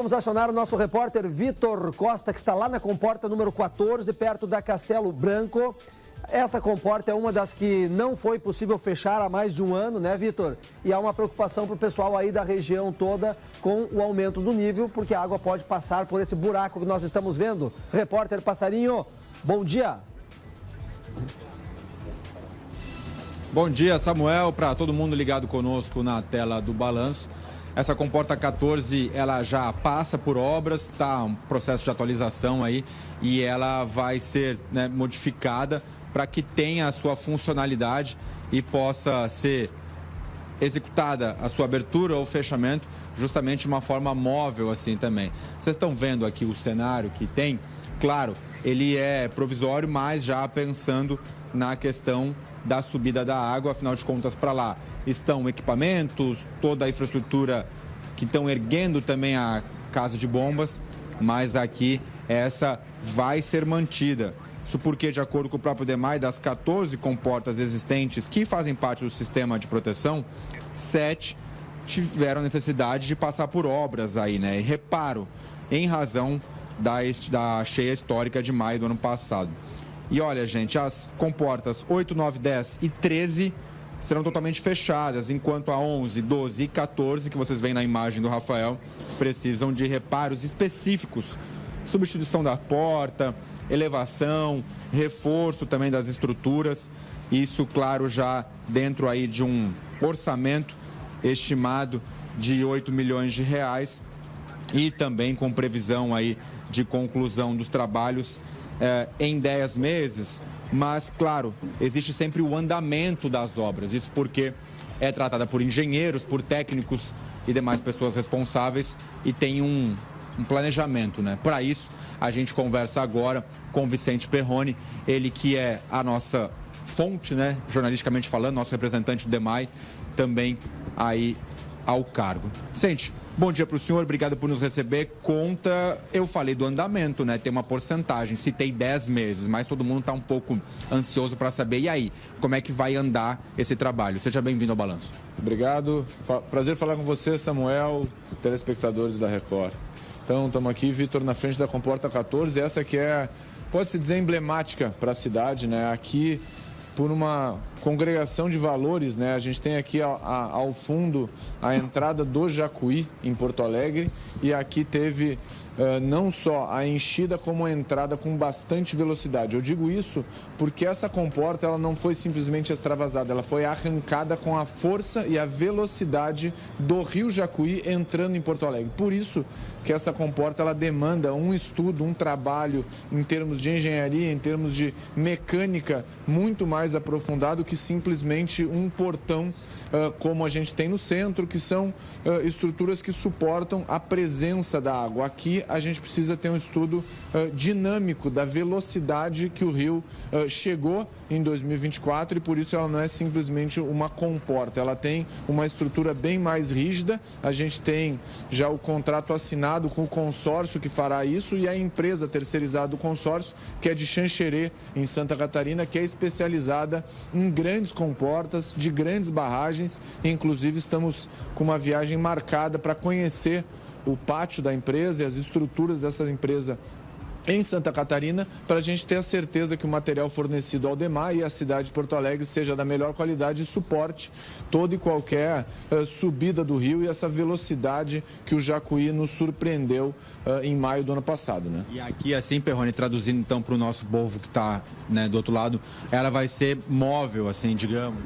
vamos acionar o nosso repórter Vitor Costa, que está lá na comporta número 14, perto da Castelo Branco. Essa comporta é uma das que não foi possível fechar há mais de um ano, né, Vitor? E há uma preocupação para o pessoal aí da região toda com o aumento do nível, porque a água pode passar por esse buraco que nós estamos vendo. Repórter Passarinho, bom dia. Bom dia, Samuel, para todo mundo ligado conosco na tela do Balanço. Essa comporta 14, ela já passa por obras, está um processo de atualização aí e ela vai ser, né, modificada para que tenha a sua funcionalidade e possa ser executada a sua abertura ou fechamento justamente de uma forma móvel assim também. Vocês estão vendo aqui o cenário que tem, claro, ele é provisório, mas já pensando na questão da subida da água, afinal de contas para lá estão equipamentos, toda a infraestrutura que estão erguendo também a casa de bombas, mas aqui essa vai ser mantida. Isso porque, de acordo com o próprio DEMAI, das 14 comportas existentes que fazem parte do sistema de proteção, 7 tiveram necessidade de passar por obras aí, né? E reparo, em razão da cheia histórica de maio do ano passado. E olha, gente, as comportas 8, 9, 10 e 13 serão totalmente fechadas, enquanto a 11, 12 e 14, que vocês veem na imagem do Rafael, precisam de reparos específicos. Substituição da porta, elevação, reforço também das estruturas. Isso, claro, já dentro aí de um orçamento estimado de 8 milhões de reais e também com previsão aí de conclusão dos trabalhos em 10 meses. Mas, claro, existe sempre o andamento das obras. Isso porque é tratada por engenheiros, por técnicos e demais pessoas responsáveis e tem um planejamento, né? Para isso, a gente conversa agora com o Vicente Perrone, ele que é a nossa fonte, né, jornalisticamente falando, nosso representante do DEMAI, também aí ao cargo. Vicente, bom dia para o senhor, obrigado por nos receber. Eu falei do andamento, né? Tem uma porcentagem, citei 10 meses, mas todo mundo está um pouco ansioso para saber. E aí, como é que vai andar esse trabalho? Seja bem-vindo ao Balanço. Obrigado, prazer falar com você, Samuel, telespectadores da Record. Então, estamos aqui, Vitor, na frente da comporta 14, essa que pode-se dizer, emblemática para a cidade, né? Aqui, por uma congregação de valores, né? A gente tem aqui ao fundo a entrada do Jacuí, em Porto Alegre, e aqui teve não só a enchida, como a entrada com bastante velocidade. Eu digo isso porque essa comporta ela não foi simplesmente extravasada, ela foi arrancada com a força e a velocidade do rio Jacuí entrando em Porto Alegre. Por isso que essa comporta ela demanda um estudo, um trabalho em termos de engenharia, em termos de mecânica muito mais aprofundado que simplesmente um portão como a gente tem no centro, que são estruturas que suportam a presença da água. Aqui a gente precisa ter um estudo dinâmico da velocidade que o rio chegou em 2024 e por isso ela não é simplesmente uma comporta, ela tem uma estrutura bem mais rígida. A gente tem já o contrato assinado com o consórcio que fará isso e a empresa terceirizada do consórcio, que é de Xanxerê, em Santa Catarina, que é especializada em grandes comportas, de grandes barragens. Inclusive, estamos com uma viagem marcada para conhecer o pátio da empresa e as estruturas dessa empresa em Santa Catarina, para a gente ter a certeza que o material fornecido ao DEMAI e à cidade de Porto Alegre seja da melhor qualidade e suporte toda e qualquer subida do rio e essa velocidade que o Jacuí nos surpreendeu em maio do ano passado, né? E aqui, assim, Perrone, traduzindo então para o nosso povo que está, né, do outro lado, ela vai ser móvel, assim, digamos,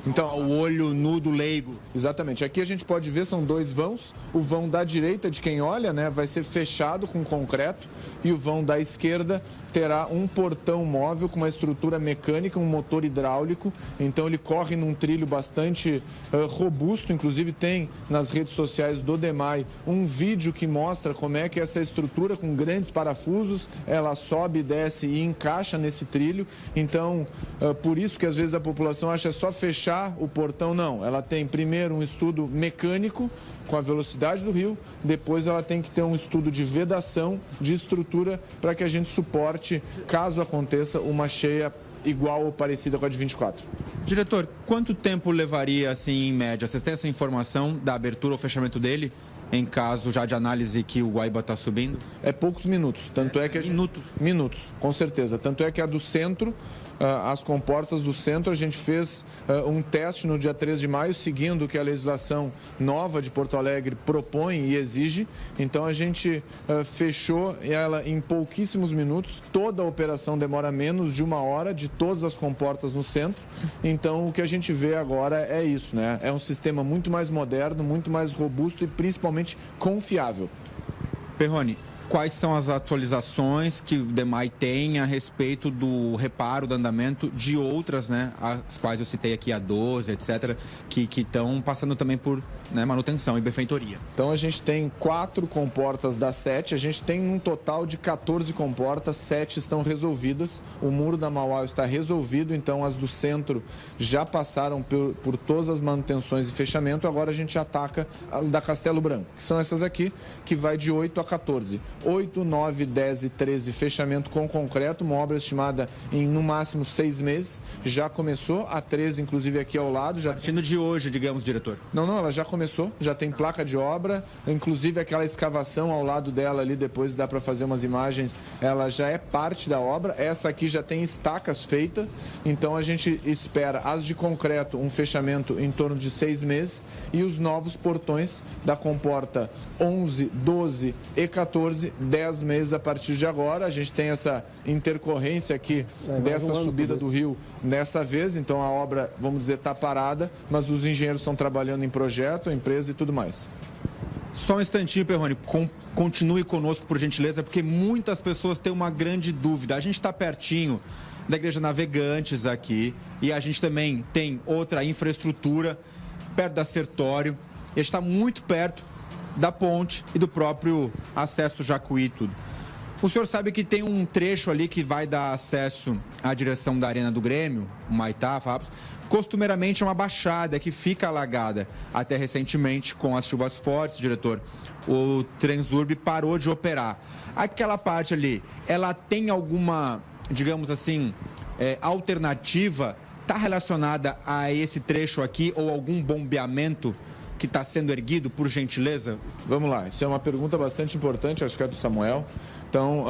Então, o olho nu do leigo. Exatamente. Aqui a gente pode ver, são dois vãos. O vão da direita, de quem olha, né, vai ser fechado com concreto. E o vão da esquerda terá um portão móvel com uma estrutura mecânica, um motor hidráulico. Então, ele corre num trilho bastante robusto. Inclusive, tem nas redes sociais do DEMAI um vídeo que mostra como é que essa estrutura, com grandes parafusos, ela sobe, desce e encaixa nesse trilho. Então, por isso que às vezes a população acha só fechar o portão, não. Ela tem primeiro um estudo mecânico com a velocidade do rio, depois ela tem que ter um estudo de vedação, de estrutura, para que a gente suporte, caso aconteça uma cheia igual ou parecida com a de 24. Diretor, quanto tempo levaria, assim, em média? Vocês têm essa informação da abertura ou fechamento dele em caso já de análise que o Guaíba está subindo? É poucos minutos, tanto é que... Minutos, com certeza. Tanto é que a do centro, as comportas do centro, a gente fez um teste no dia 3 de maio, seguindo o que a legislação nova de Porto Alegre propõe e exige. Então, a gente fechou ela em pouquíssimos minutos. Toda a operação demora menos de 1 hora, de todas as comportas no centro. Então, o que a gente vê agora é isso, né? É um sistema muito mais moderno, muito mais robusto e principalmente confiável. Perrone, quais são as atualizações que o DEMAI tem a respeito do reparo do andamento de outras, né, as quais eu citei aqui, a 12, etc., que estão passando também por, né, manutenção e benfeitoria? Então, a gente tem 4 comportas das 7, a gente tem um total de 14 comportas, 7 estão resolvidas, o muro da Mauá está resolvido, então as do centro já passaram por todas as manutenções e fechamento, agora a gente ataca as da Castelo Branco, que são essas aqui, que vai de 8 a 14. 8, 9, 10 e 13, fechamento com concreto, uma obra estimada em no máximo 6 meses, já começou, a 13 inclusive aqui ao lado. Já partindo de hoje, digamos, diretor? Não, ela já começou, já tem placa de obra, inclusive aquela escavação ao lado dela ali, depois dá para fazer umas imagens, ela já é parte da obra, essa aqui já tem estacas feitas, então a gente espera as de concreto, um fechamento em torno de 6 meses e os novos portões da comporta 11, 12 e 14, 10 meses a partir de agora. A gente tem essa intercorrência aqui dessa subida do rio nessa vez, então a obra, vamos dizer, está parada, mas os engenheiros estão trabalhando em projeto, a empresa e tudo mais. Só um instantinho, Perrone, continue conosco, por gentileza, porque muitas pessoas têm uma grande dúvida. A gente está pertinho da Igreja Navegantes aqui e a gente também tem outra infraestrutura perto da Sertório e a gente está muito perto da ponte e do próprio acesso do Jacuí, tudo. O senhor sabe que tem um trecho ali que vai dar acesso à direção da Arena do Grêmio, Humaitá, Farrapos, costumeiramente é uma baixada que fica alagada. Até recentemente, com as chuvas fortes, diretor, o Transurb parou de operar. Aquela parte ali, ela tem alguma, digamos assim, alternativa? Está relacionada a esse trecho aqui ou algum bombeamento que está sendo erguido, por gentileza? Vamos lá, isso é uma pergunta bastante importante, acho que é do Samuel. Então,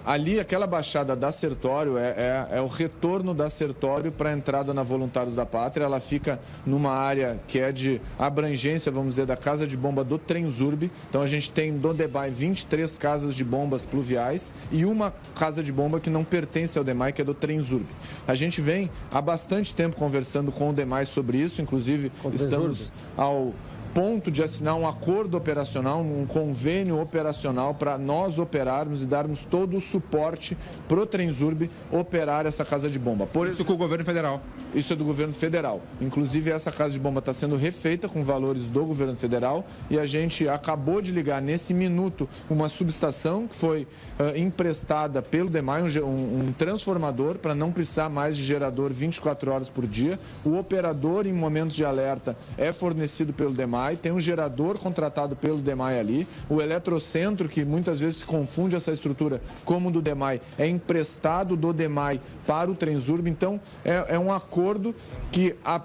ali, aquela baixada da Sertório é o retorno da Sertório para a entrada na Voluntários da Pátria. Ela fica numa área que é de abrangência, vamos dizer, da casa de bomba do Transurb. Então, a gente tem do DEMAI 23 casas de bombas pluviais e uma casa de bomba que não pertence ao DEMAI, que é do Transurb. A gente vem há bastante tempo conversando com o DEMAI sobre isso, inclusive estamos ao ponto de assinar um acordo operacional, um convênio operacional para nós operarmos e darmos todo o suporte para o Transurb operar essa casa de bomba. Isso com o governo federal? Isso é do governo federal. Inclusive, essa casa de bomba está sendo refeita com valores do governo federal e a gente acabou de ligar nesse minuto uma subestação que foi emprestada pelo DEMAI, um transformador para não precisar mais de gerador 24 horas por dia. O operador em momentos de alerta é fornecido pelo DEMAI. Tem um gerador contratado pelo DEMAI ali. O eletrocentro, que muitas vezes se confunde essa estrutura como do DEMAI, é emprestado do DEMAI para o Transurb. Então, é um acordo que a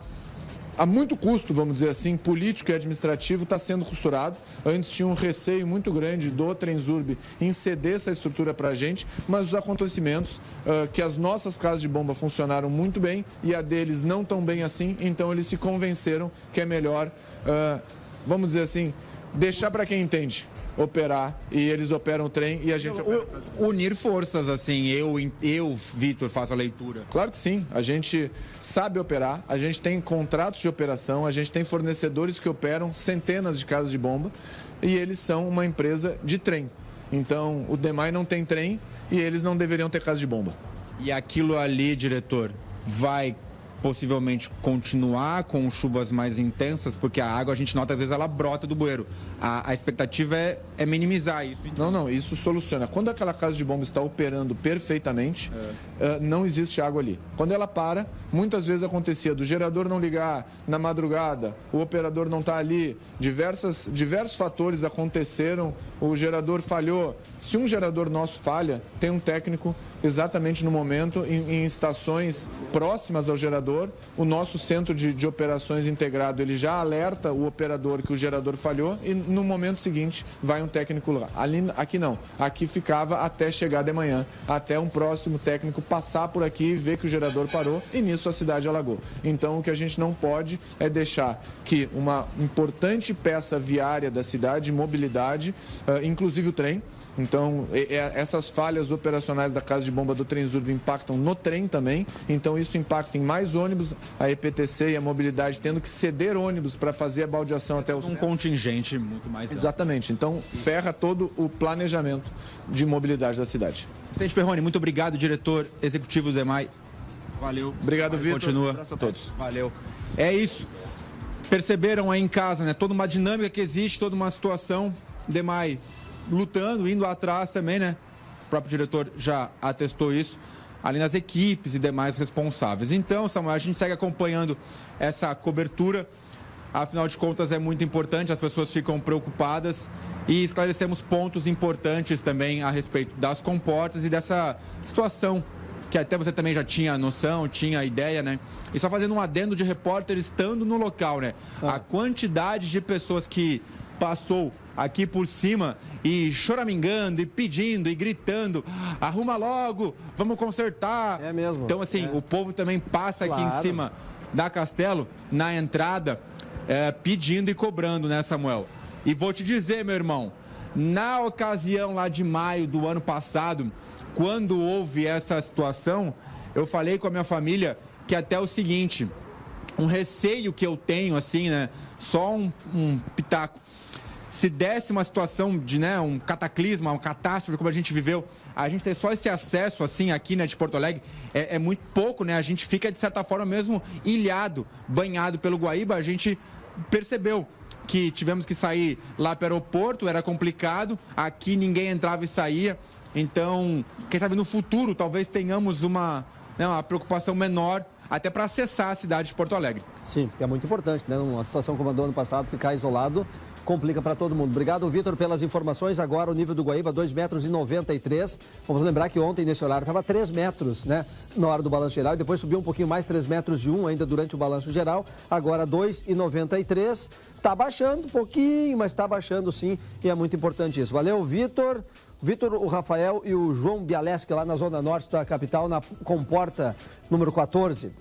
muito custo, vamos dizer assim, político e administrativo, está sendo costurado. Antes tinha um receio muito grande do Transurb em ceder essa estrutura para a gente, mas os acontecimentos, que as nossas casas de bomba funcionaram muito bem e a deles não tão bem assim, então eles se convenceram que é melhor, vamos dizer assim, deixar para quem entende operar, e eles operam o trem e a gente opera. Unir forças, assim, eu, Vitor, faço a leitura. Claro que sim, a gente sabe operar, a gente tem contratos de operação, a gente tem fornecedores que operam centenas de casas de bomba e eles são uma empresa de trem. Então, o DEMAI não tem trem e eles não deveriam ter casa de bomba. E aquilo ali, diretor, vai possivelmente continuar com chuvas mais intensas, porque a água, a gente nota, às vezes ela brota do bueiro. A expectativa é é minimizar isso. Então. Não, isso soluciona. Quando aquela casa de bomba está operando perfeitamente, não existe água ali. Quando ela para, muitas vezes acontecia do gerador não ligar na madrugada, o operador não está ali, diversos fatores aconteceram, o gerador falhou. Se um gerador nosso falha, tem um técnico exatamente no momento, em estações próximas ao gerador, o nosso centro de operações integrado, ele já alerta o operador que o gerador falhou e no momento seguinte vai um técnico lá. Aqui não, aqui ficava até chegar de manhã, até um próximo técnico passar por aqui e ver que o gerador parou e nisso a cidade alagou. Então o que a gente não pode é deixar que uma importante peça viária da cidade, mobilidade, inclusive o trem. Então, essas falhas operacionais da casa de bomba do Transurb impactam no trem também. Então, isso impacta em mais ônibus, a EPTC e a mobilidade tendo que ceder ônibus para fazer a baldeação até o centro. Um contingente muito mais alto. Exatamente. Então, ferra todo o planejamento de mobilidade da cidade. Vicente Perrone, muito obrigado, diretor executivo do EMAI. Valeu. Obrigado, Vitor. Continua. Um abraço a todos. Valeu. É isso. Perceberam aí em casa, né? Toda uma dinâmica que existe, toda uma situação. DEMAI lutando, indo atrás também, né? O próprio diretor já atestou isso, ali nas equipes e demais responsáveis. Então, Samuel, a gente segue acompanhando essa cobertura. Afinal de contas, é muito importante, as pessoas ficam preocupadas e esclarecemos pontos importantes também a respeito das comportas e dessa situação que até você também já tinha noção, tinha ideia, né? E só fazendo um adendo de repórter estando no local, né? A quantidade de pessoas que passou aqui por cima e choramingando e pedindo e gritando, arruma logo, vamos consertar. É mesmo. Então, assim, o povo também passa aqui em cima da Castelo, na entrada, pedindo e cobrando, né, Samuel? E vou te dizer, meu irmão, na ocasião lá de maio do ano passado, quando houve essa situação, eu falei com a minha família que até o seguinte, um receio que eu tenho, assim, né, só um pitaco. Se desse uma situação de, né, um cataclisma, uma catástrofe como a gente viveu, a gente ter só esse acesso, assim, aqui, né, de Porto Alegre, é muito pouco, né? A gente fica, de certa forma, mesmo ilhado, banhado pelo Guaíba. A gente percebeu que tivemos que sair lá para o aeroporto, era complicado, aqui ninguém entrava e saía. Então, quem sabe no futuro, talvez tenhamos uma preocupação menor até para acessar a cidade de Porto Alegre. Sim, que é muito importante, né? Numa situação como a do ano passado, ficar isolado complica para todo mundo. Obrigado, Vitor, pelas informações. Agora o nível do Guaíba, 2,93 metros. Vamos lembrar que ontem, nesse horário, estava 3 metros, né? Na hora do balanço geral. E depois subiu um pouquinho mais, 3,01 metros ainda durante o balanço geral. Agora 2,93. Está baixando um pouquinho, mas está baixando sim. E é muito importante isso. Valeu, Vitor. Vitor, o Rafael e o João Bialeschi lá na zona norte da capital, na comporta número 14.